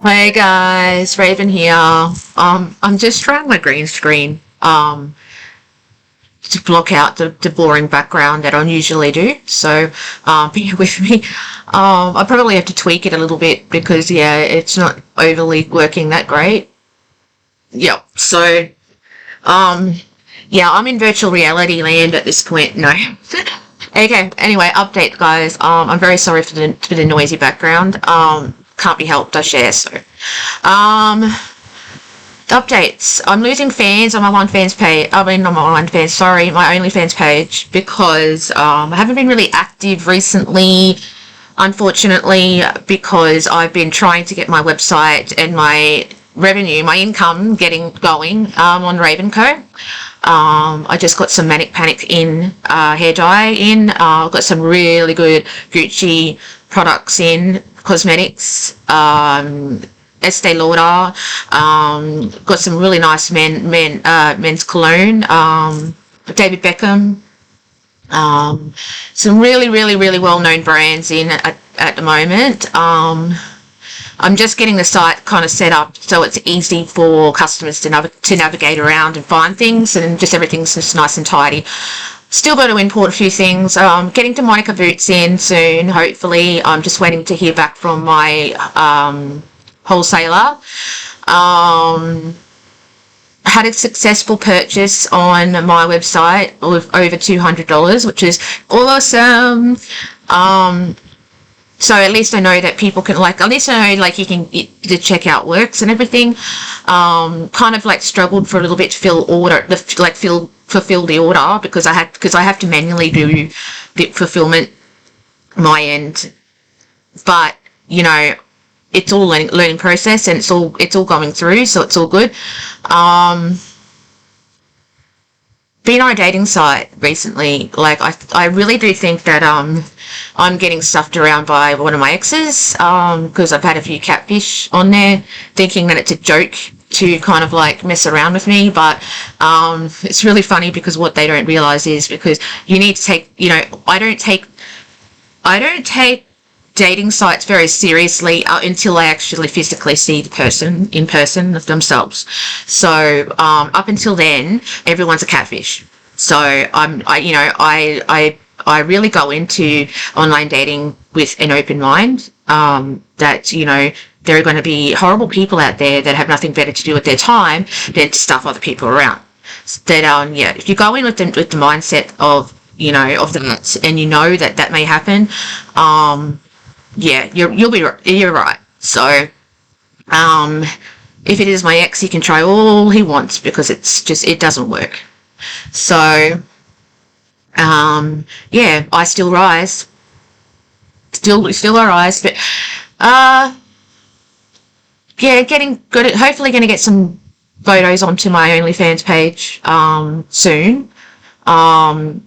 Hey guys, Raven here. I'm just trying my green screen to block out the boring background that I usually do. So bear with me. I probably have to tweak it a little bit because yeah, it's not overly working that great. Yep. So um yeah, I'm in virtual reality land at this point. No. Okay. Anyway, update guys. I'm very sorry for the noisy background. Can't be helped. I share so. Um, Updates. I'm losing fans on my OnlyFans page. I mean, not my OnlyFans. Sorry, my OnlyFans page because I haven't been really active recently. Unfortunately, because I've been trying to get my website and my revenue, my income getting going on Ravenco. I just got some Manic Panic in hair dye in. Got some really good Gucci products in cosmetics. Estee Lauder. Got some really nice men's cologne. David Beckham. Some really well-known brands in at the moment. I'm just getting the site kind of set up so it's easy for customers to navigate around and find things, and just everything's just nice and tidy. Still got to import a few things. Getting to Monica Boots in soon, hopefully. I'm just waiting to hear back from my wholesaler. Had a successful purchase on my website of over $200, which is awesome. So at least I know that people can at least I know you can, the checkout works and everything. Kind of struggled for a little bit to fulfill the order because I have to manually do the fulfillment my end. But it's all learning process, and it's all going through, so it's all good. Been on a dating site recently. I really do think that I'm getting stuffed around by one of my exes because I've had a few catfish on there, thinking that it's a joke to kind of mess around with me. But it's really funny because what they don't realize is because you need to take I don't take dating sites very seriously until I actually physically see the person in person of themselves. So up until then, everyone's a catfish. So I really go into online dating with an open mind. That there are going to be horrible people out there that have nothing better to do with their time than to stuff other people around. That if you go in with the mindset of of that, and that may happen, yeah, you're right. So, if it is my ex, he can try all he wants because it doesn't work. So, yeah, I still rise, still I rise, but yeah, getting good at hopefully going to get some photos onto my OnlyFans page soon.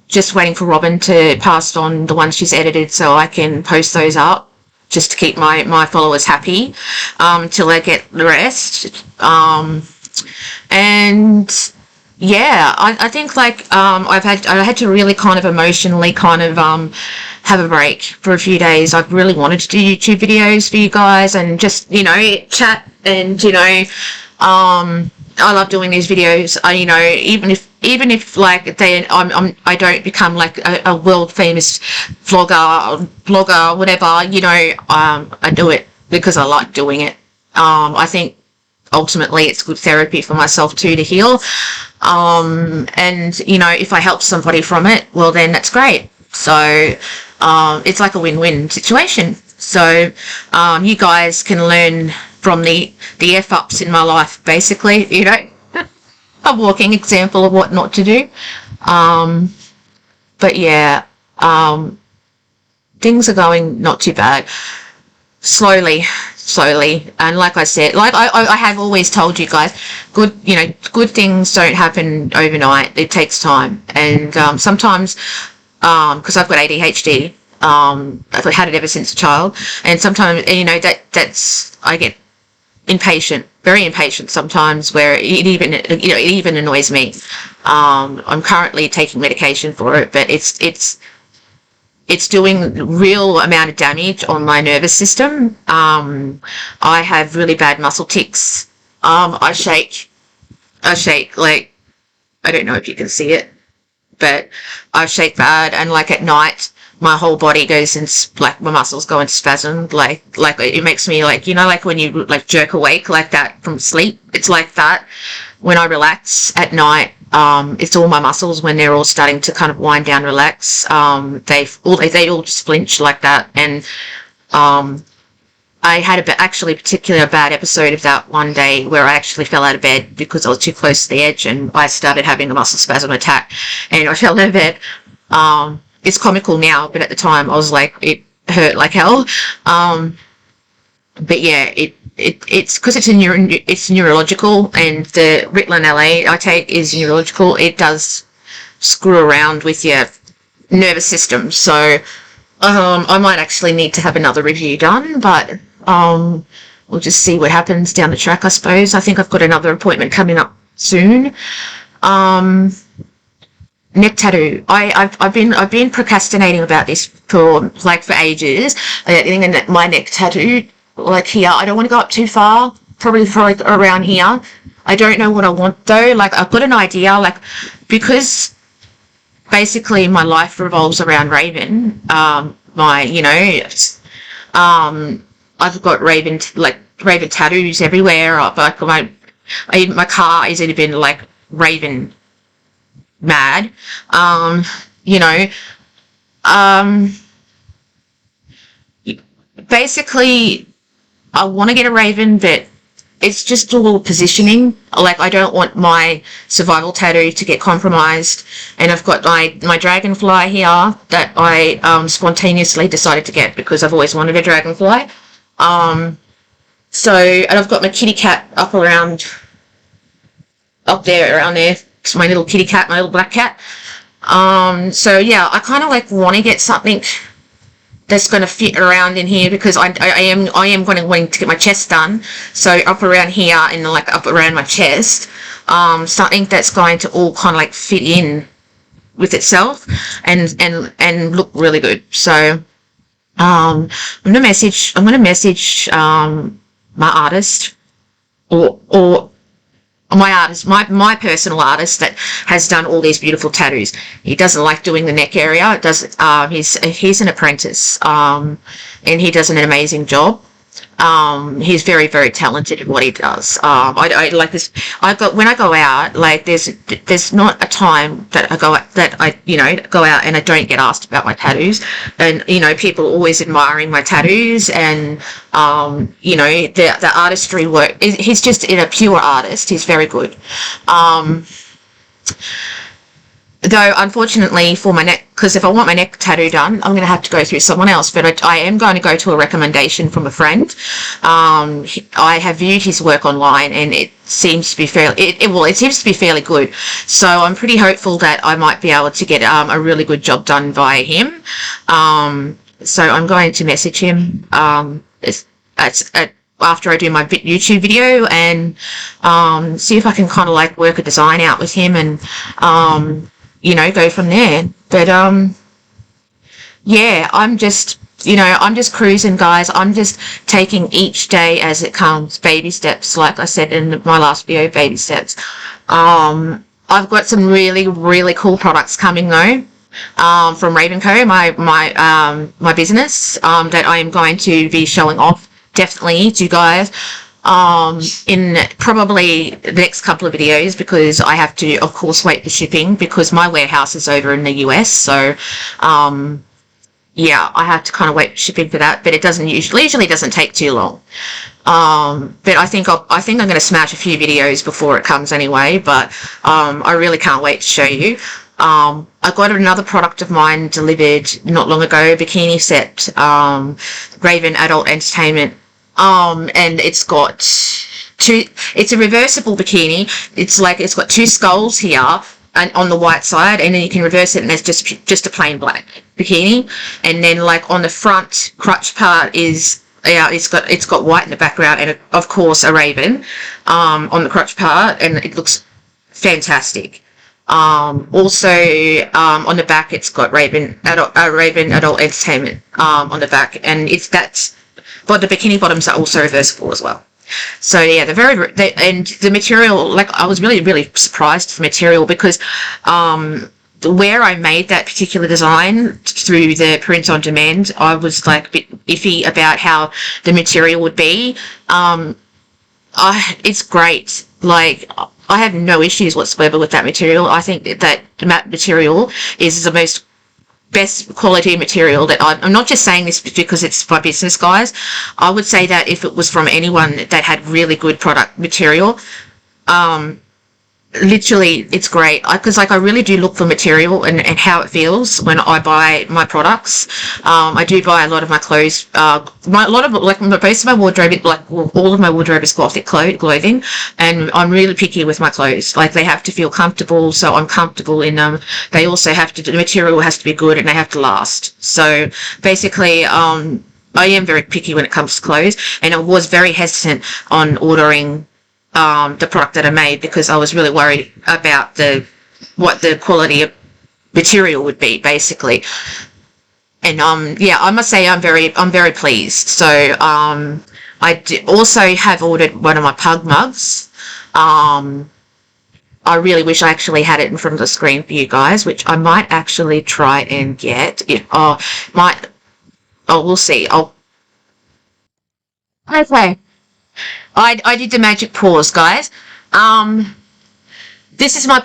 Just waiting for Robin to pass on the ones she's edited so I can post those up, just to keep my followers happy till I get the rest. And yeah, I think I had to really kind of emotionally have a break for a few days. I've really wanted to do YouTube videos for you guys and just chat, and I love doing these videos. Even if I don't become a world famous blogger, whatever, I do it because I like doing it. I think ultimately it's good therapy for myself too, to heal. And if I help somebody from it, well then that's great. So it's like a win-win situation. So you guys can learn from the F-ups in my life, basically, a walking example of what not to do. But yeah, things are going not too bad. Slowly. And like I said, I have always told you guys, good things don't happen overnight. It takes time. And sometimes, because I've got ADHD, I've had it ever since a child, and sometimes that's I get impatient, very impatient sometimes, where it even annoys me. I'm currently taking medication for it, but it's it's doing real amount of damage on my nervous system. I have really bad muscle tics. I shake like, I don't know if you can see it, but I shake bad, and like at night, my whole body goes in, like my muscles go into spasm, like it makes me like, you know, like when you like jerk awake like that from sleep. It's like that when I relax at night. It's all my muscles when they're all starting to kind of wind down, relax. They all just flinch like that, and I had actually a particular bad episode of that one day where I actually fell out of bed because I was too close to the edge, and I started having a muscle spasm attack, and I fell out of bed. It's comical now, but at the time I was like, it hurt like hell. But yeah, it's because it's neurological, and the Ritalin LA I take is neurological. It does screw around with your nervous system, so I might actually need to have another review done, but we'll just see what happens down the track, I suppose. I think I've got another appointment coming up soon. Neck tattoo. I've been procrastinating about this for ages. I think my neck tattoo, like here, I don't want to go up too far. Probably for like around here. I don't know what I want though. Like I've got an idea, like because basically my life revolves around Raven. I've got Raven tattoos everywhere. Like my car has either been like Raven mad. Basically I want to get a Raven, but it's just all positioning. Like I don't want my survival tattoo to get compromised, and I've got my dragonfly here that I spontaneously decided to get because I've always wanted a dragonfly. And I've got my kitty cat around there. It's my little kitty cat, my little black cat. So yeah, I kind of like want to get something that's going to fit around in here because I am wanting to get my chest done. So up around here and like up around my chest, something that's going to all kind of like fit in with itself and look really good. So I'm gonna message my artist or my artist, my personal artist that has done all these beautiful tattoos. He doesn't like doing the neck area. He's an apprentice, and he does an amazing job. He's very, very talented at what he does. I like this. When I go out, like there's not a time that I go out and I don't get asked about my tattoos, and people are always admiring my tattoos, and the artistry work. He's just a pure artist. He's very good. Though, unfortunately, for my neck, because if I want my neck tattoo done, I'm going to have to go through someone else, but I am going to go to a recommendation from a friend. I have viewed his work online, and it seems to be it seems to be fairly good. So I'm pretty hopeful that I might be able to get a really good job done by him. So I'm going to message him after I do my YouTube video and see if I can kind of like work a design out with him and go from there. But yeah, I'm just cruising, guys. I'm just taking each day as it comes, baby steps, like I said in my last video, baby steps. I've got some really, really cool products coming though, from Raven Co, my business, that I am going to be showing off definitely to you guys in probably the next couple of videos, because I have to of course wait for shipping because my warehouse is over in the US. So yeah, I have to kind of wait for shipping for that, but it usually doesn't take too long. But I think I'm going to smash a few videos before it comes anyway, but I really can't wait to show you. I got another product of mine delivered not long ago, bikini set, Raven Adult Entertainment. And it's got it's a reversible bikini. It's got two skulls here and on the white side, and then you can reverse it and there's just a plain black bikini. And then like on the front crotch part is, it's got white in the background and of course a raven, on the crotch part, and it looks fantastic. Also, on the back, it's got Raven Adult Entertainment, on the back, and but the bikini bottoms are also reversible as well. So yeah, and the material, like, I was really, really surprised at the material, because, where I made that particular design through the print on demand, I was like a bit iffy about how the material would be. It's great. Like, I have no issues whatsoever with that material. I think that matte material is the best quality material that I'm not just saying this because it's my business, guys. I would say that if it was from anyone that had really good product material, literally, it's great, because like, I really do look for material and how it feels when I buy my products. I do buy a lot of my clothes, most of my wardrobe, like, well, all of my wardrobe is gothic clothing, and I'm really picky with my clothes. Like, they have to feel comfortable, so I'm comfortable in them. They also the material has to be good, and they have to last. So basically, I am very picky when it comes to clothes, and I was very hesitant on ordering the product that I made, because I was really worried about what the quality of material would be, basically. And yeah, I must say I'm very pleased. So I also have ordered one of my pug mugs. I really wish I actually had it in front of the screen for you guys, which I might actually try and get. We'll see. Okay. I did the magic pause, guys. This is my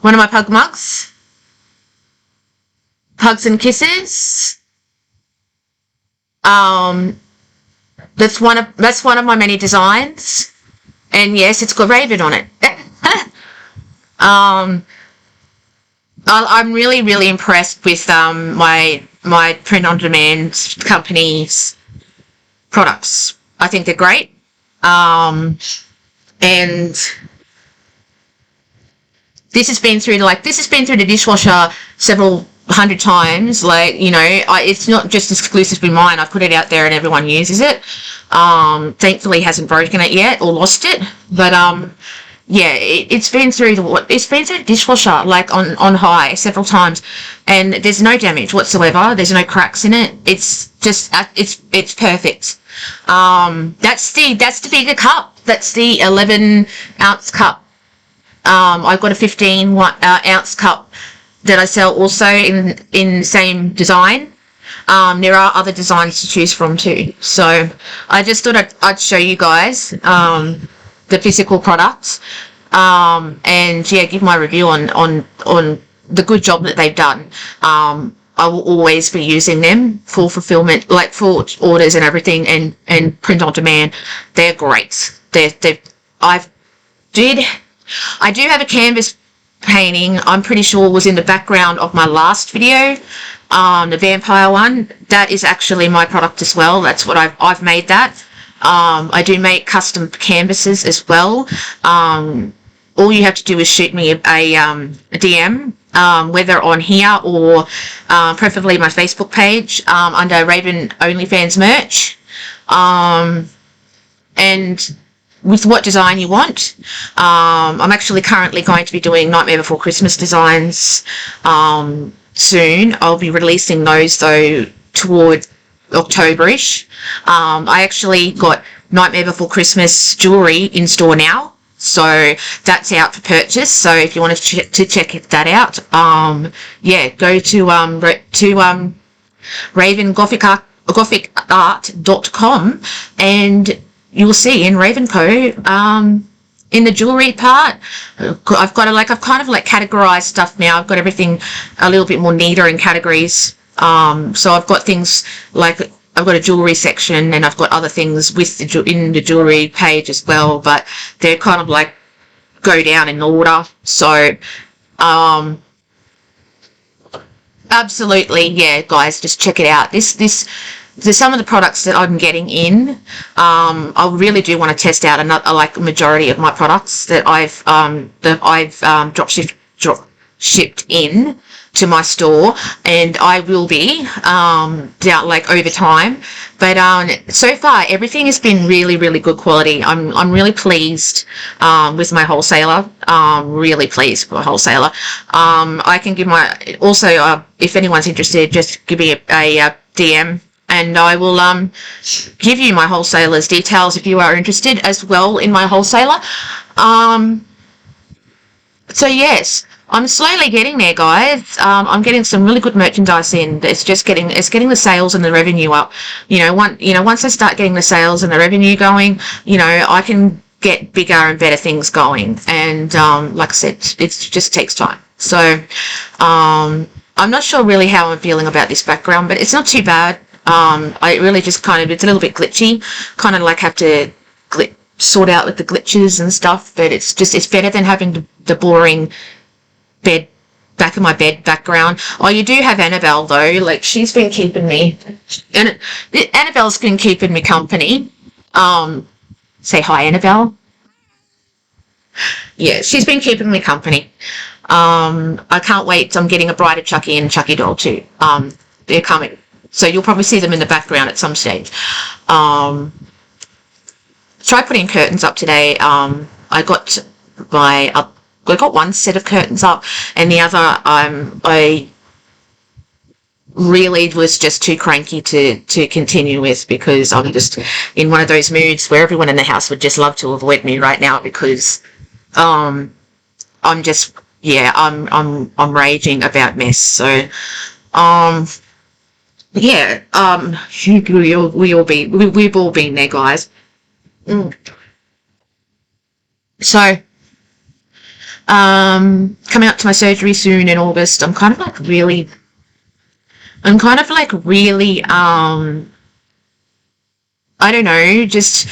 one of my pug mugs. Hugs and kisses. That's one of my many designs, and yes, it's got Raven on it. I'm really, really impressed with my print on demand company's products. I think they're great. And this has been through the dishwasher several hundred times. Like, it's not just exclusively mine. I put it out there and everyone uses it. Thankfully hasn't broken it yet or lost it. But yeah, it's been through the dishwasher, like on high several times, and there's no damage whatsoever. There's no cracks in it. It's just it's perfect. That's the bigger cup. That's the 11-ounce cup. I've got a 15-ounce cup that I sell also in the same design. There are other designs to choose from too. So I just thought I'd show you guys the physical products, and yeah, give my review on the good job that they've done. I will always be using them for fulfillment, like for orders and everything, and print on demand. They're great. I do have a canvas painting, I'm pretty sure was in the background of my last video, the vampire one. That is actually my product as well. That's what I've made that. I do make custom canvases as well. All you have to do is shoot me a DM, whether on here or preferably my Facebook page, under Raven OnlyFans merch, and with what design you want. I'm actually currently going to be doing Nightmare Before Christmas designs soon. I'll be releasing those though toward October-ish. I actually got Nightmare Before Christmas jewelry in store now, so that's out for purchase. So if you want to check that out, yeah, go to ravengothic.com, and you'll see in Ravenco, in the jewelry part, I've kind of categorized stuff now. I've got everything a little bit more neater in categories. So I've got things like, I've got a jewelry section, and I've got other things in the jewelry page as well, but they're kind of like go down in order. So, absolutely, yeah, guys, just check it out. There's some of the products that I'm getting in. I really do want to test out a majority of my products that I've shipped in to my store, and I will be down like over time. But so far everything has been really, really good quality. I'm really pleased with my wholesaler. Really pleased with my wholesaler. I can give my also if anyone's interested, just give me a DM. And I will give you my wholesaler's details if you are interested as well in my wholesaler. So yes, I'm slowly getting there, guys. I'm getting some really good merchandise in. It's getting the sales and the revenue up. Once I start getting the sales and the revenue going, I can get bigger and better things going. And like I said, it just takes time. So I'm not sure really how I'm feeling about this background, but it's not too bad. I really just it's a little bit glitchy. Kind of like have to sort out with the glitches and stuff, but it's better than having the boring bed back of my bed background. Oh, you do have Annabelle though. Like, she's been keeping me, and Annabelle's been keeping me company. Say hi, Annabelle. Yeah, she's been keeping me company. I can't wait. I'm getting a Bride of Chucky and Chucky doll too. They're coming, so you'll probably see them in the background at some stage. Try putting curtains up today. I got one set of curtains up, and the other I really was just too cranky to continue with, because I'm just in one of those moods where everyone in the house would just love to avoid me right now, because I'm just, yeah, I'm raging about mess. So yeah, we've all been there, guys. Mm. So coming up to my surgery soon in August, I'm kind of like really I don't know, just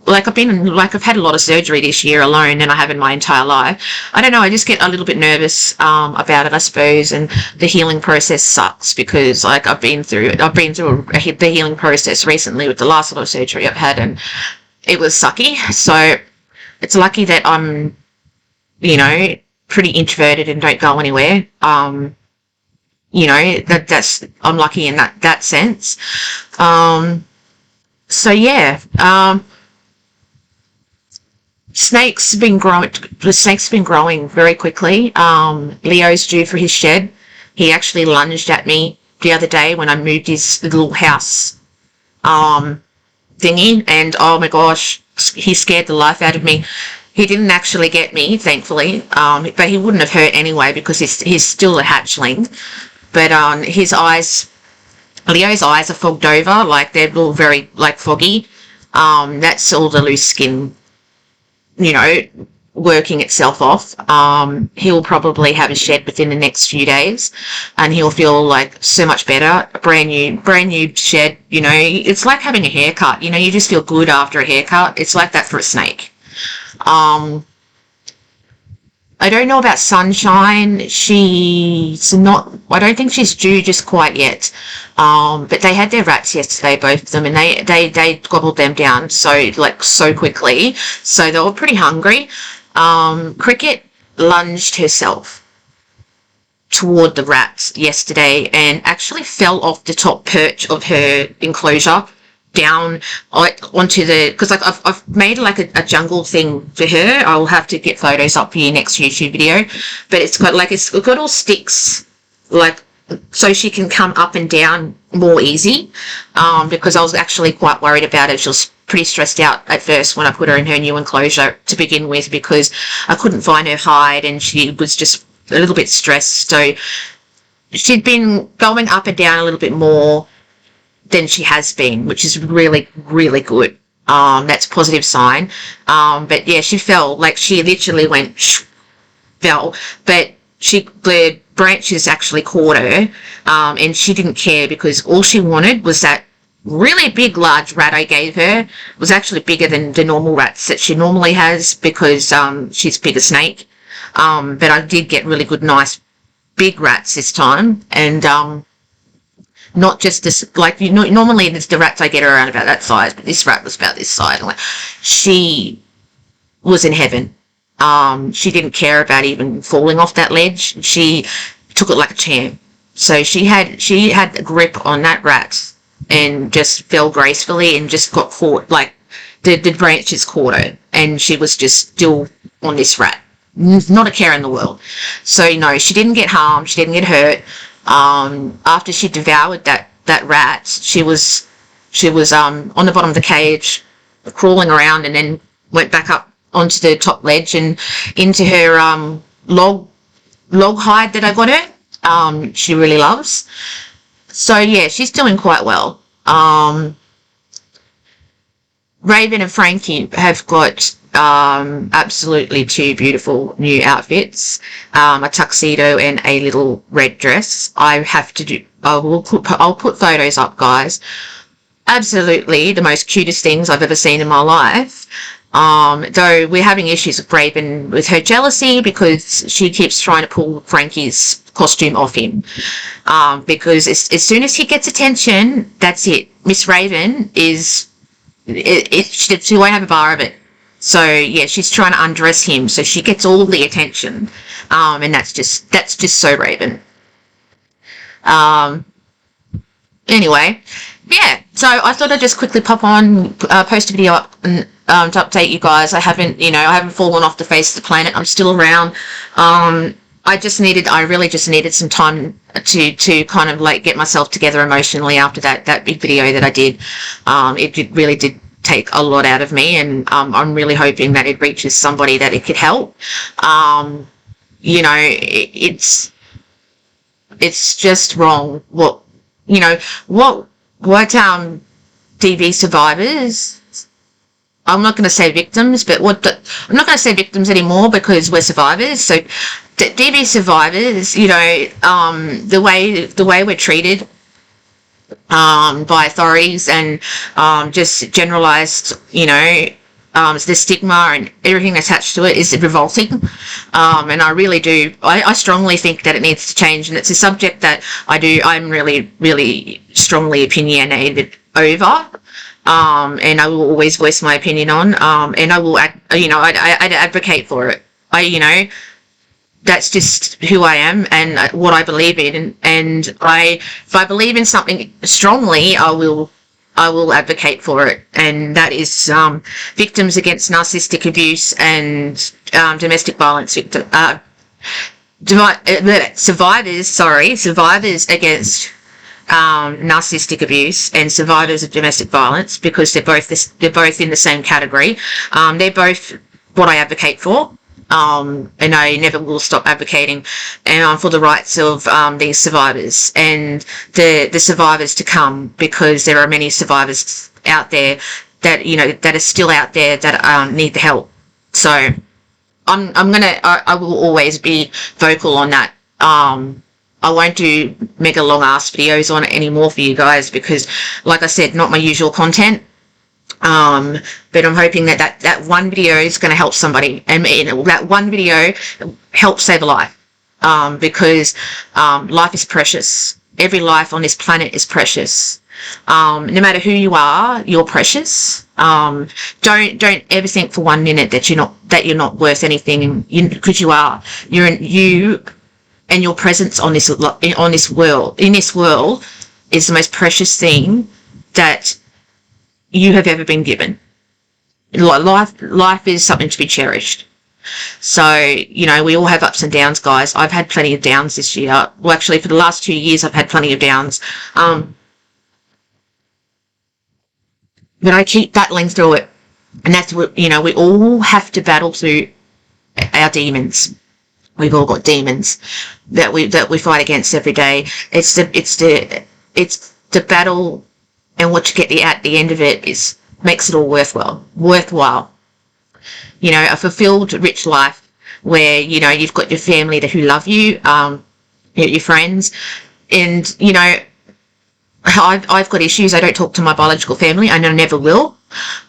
like I've had a lot of surgery this year alone, and I have in my entire life. I don't know, I just get a little bit nervous about it, I suppose, and the healing process sucks, because like I've been through the healing process recently with the last lot of surgery I've had, and it was sucky. So it's lucky that I'm, pretty introverted and don't go anywhere. I'm lucky in that sense. So yeah, the snake's been growing very quickly. Leo's due for his shed. He actually lunged at me the other day when I moved his little house thingy, and oh my gosh, he scared the life out of me. He didn't actually get me, thankfully, but he wouldn't have hurt anyway, because he's still a hatchling. But Leo's eyes are fogged over, like they're all very like foggy. That's all the loose skin, working itself off. He'll probably have a shed within the next few days, and he'll feel like so much better. A brand new shed. It's like having a haircut. You just feel good after a haircut. It's like that for a snake. I don't know about Sunshine. I don't think she's due just quite yet. But they had their rats yesterday, both of them, and they gobbled them down so quickly. So they were pretty hungry. Cricket lunged herself toward the rats yesterday and actually fell off the top perch of her enclosure down onto because I've made like a jungle thing for her. I'll have to get photos up for your next YouTube video, but it's got all sticks, like, so she can come up and down more easy, because I was actually quite worried about it. She was pretty stressed out at first when I put her in her new enclosure to begin with, because I couldn't find her hide, and she was just a little bit stressed. So she'd been going up and down a little bit more than she has been, which is really, really good. That's a positive sign. But yeah, she fell, like she literally fell, but the branches actually caught her, and she didn't care, because all she wanted was that really big, large rat I gave her. It was actually bigger than the normal rats that she normally has, because she's a bigger snake. But I did get really good, nice, big rats this time, and not just this, like, normally the rats I get are around about that size, but this rat was about this size. Like, she was in heaven. She didn't care about even falling off that ledge. She took it like a champ. So she had a grip on that rat and just fell gracefully and just got caught, like the branches caught her, and she was just still on this rat. Not a care in the world. So no, she didn't get harmed. She didn't get hurt. After she devoured that rat, she was on the bottom of the cage, crawling around, and then went back up onto the top ledge and into her log hide that I got her. She really loves. So yeah, she's doing quite well. Raven and Frankie have got absolutely two beautiful new outfits, a tuxedo and a little red dress. I'll put photos up, guys. Absolutely the most cutest things I've ever seen in my life. Though we're having issues with Raven with her jealousy because she keeps trying to pull Frankie's costume off him. Because as soon as he gets attention, that's it. Miss Raven she won't have a bar of it. So yeah, she's trying to undress him so she gets all the attention. And that's just so Raven. Anyway, yeah, so I thought I'd just quickly pop on, post a video up and to update you guys. I haven't fallen off the face of the planet. I'm still around. I really just needed some time to kind of like get myself together emotionally after that big video that I did. It really did take a lot out of me, and I'm really hoping that it reaches somebody that it could help. It's just wrong what DV survivors, I'm not going to say victims, but I'm not going to say victims anymore because we're survivors. So DV survivors, the way we're treated by authorities and just generalized, the stigma and everything attached to it is revolting. And I really do, I strongly think that it needs to change, and it's a subject that I'm really, really strongly opinionated over. And I will always voice my opinion on, and I will, I'd advocate for it. That's just who I am and what I believe in. And if I believe in something strongly, I will advocate for it. And that is victims against narcissistic abuse and domestic violence survivors against narcissistic abuse and survivors of domestic violence, because they're both in the same category. They're both what I advocate for. And I never will stop advocating for the rights of these survivors and the survivors to come, because there are many survivors out there that are still out there that need the help. So I will always be vocal on that. I won't do mega long ass videos on it anymore for you guys because, like I said, not my usual content. But I'm hoping that one video is going to help somebody, and that one video helps save a life, because life is precious. Every life on this planet is precious. No matter who you are, you're precious. Don't ever think for 1 minute that you're not worth anything, because you are. You and your presence in this world is the most precious thing that you have ever been given. Life is something to be cherished. So, we all have ups and downs, guys. I've had plenty of downs this year. Well, actually, for the last 2 years, I've had plenty of downs. But I keep battling through it. And that's what, we all have to battle through our demons. We've all got demons that we fight against every day. It's the battle, and what you get at the end of it makes it all worthwhile. A fulfilled, rich life where, you've got your family who love you, your friends, and, I've got issues. I don't talk to my biological family, and I never will,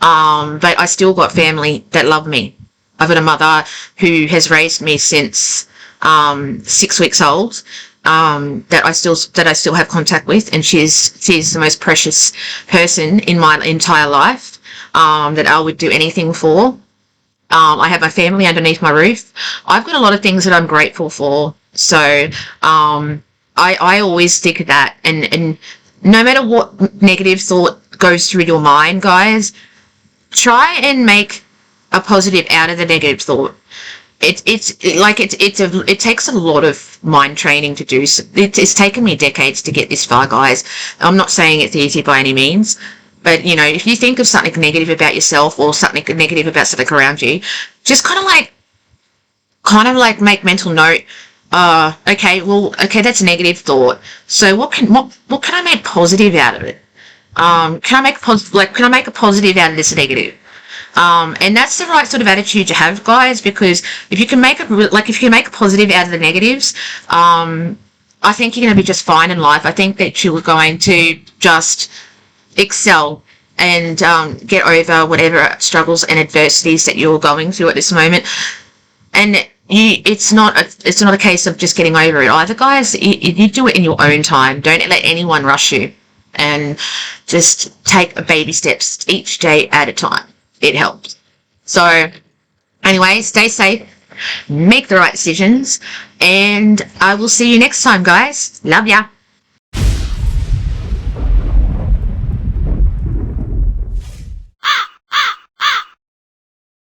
but I still got family that love me. I've got a mother who has raised me since 6 weeks old, that I still have contact with, and she's the most precious person in my entire life, that I would do anything for. I have my family underneath my roof. I've got a lot of things that I'm grateful for. So I always stick to that. And no matter what negative thought goes through your mind, guys, try and make a positive out of the negative thought. It takes a lot of mind training to do. It's taken me decades to get this far, guys. I'm not saying it's easy by any means, but you know, if you think of something negative about yourself or something negative about something around you, just kind of like make mental note. Okay, that's a negative thought. So what can I make positive out of it? Can I make can I make a positive out of this negative? And that's the right sort of attitude to have, guys, because if you can make a positive out of the negatives, I think you're going to be just fine in life. I think that you're going to just excel and get over whatever struggles and adversities that you're going through at this moment. And it's not a case of just getting over it either, guys. You do it in your own time. Don't let anyone rush you, and just take a baby steps each day at a time. It helps. So anyway, stay safe, make the right decisions, and I will see you next time, guys. Love ya.